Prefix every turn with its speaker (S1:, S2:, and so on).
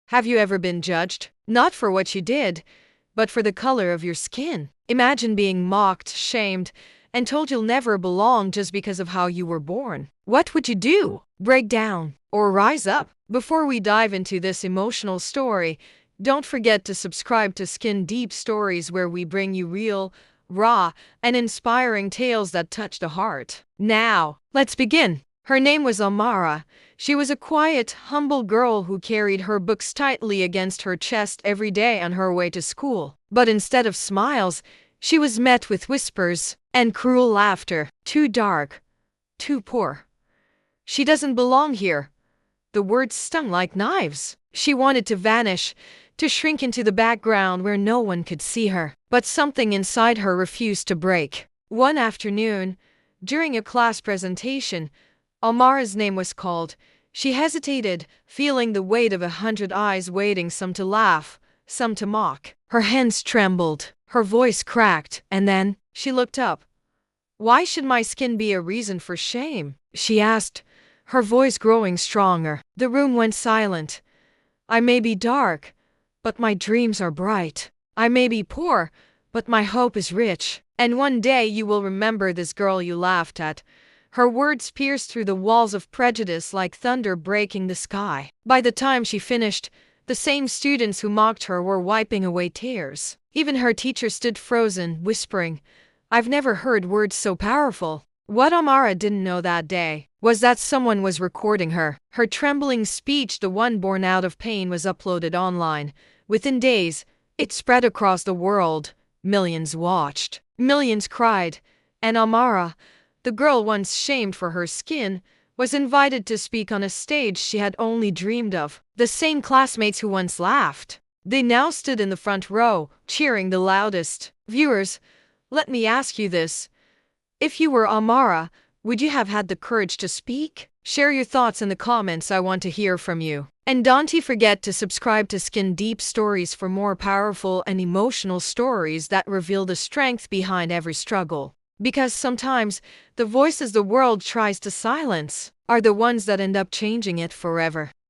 S1: Have you ever been judged? Not for what you did, but for the color of your skin. Imagine being mocked, shamed, and told you'll never belong just because of how you were born. What would you do? Break down or rise up? Before we dive into this emotional story, don't forget to subscribe to Skin Deep Stories, where we bring you real, raw, and inspiring tales that touch the heart. Now, let's begin. Her name was Amara. She was a quiet, humble girl who carried her books tightly against her chest every day on her way to school. But instead of smiles, she was met with whispers and cruel laughter. Too dark. Too poor. She doesn't belong here. The words stung like knives. She wanted to vanish, to shrink into the background where no one could see her. But something inside her refused to break. One afternoon, during a class presentation, Amara's name was called. She hesitated, feeling the weight of 100 eyes waiting, some to laugh, some to mock. Her hands trembled, her voice cracked, and then she looked up. "Why should my skin be a reason for shame?" she asked, her voice growing stronger. The room went silent. "I may be dark, but my dreams are bright. I may be poor, but my hope is rich. And one day you will remember this girl you laughed at." Her words pierced through the walls of prejudice like thunder breaking the sky. By the time she finished, the same students who mocked her were wiping away tears. Even her teacher stood frozen, whispering, "I've never heard words so powerful." What Amara didn't know that day was that someone was recording her. Her trembling speech, the one born out of pain, was uploaded online. Within days, it spread across the world. Millions watched. Millions cried. And Amara, the girl once shamed for her skin, was invited to speak on a stage she had only dreamed of. The same classmates who once laughed, they now stood in the front row, cheering the loudest. Viewers, let me ask you this. If you were Amara, would you have had the courage to speak? Share your thoughts in the comments. I want to hear from you. And don't forget to subscribe to Skin Deep Stories for more powerful and emotional stories that reveal the strength behind every struggle. Because sometimes, the voices the world tries to silence are the ones that end up changing it forever.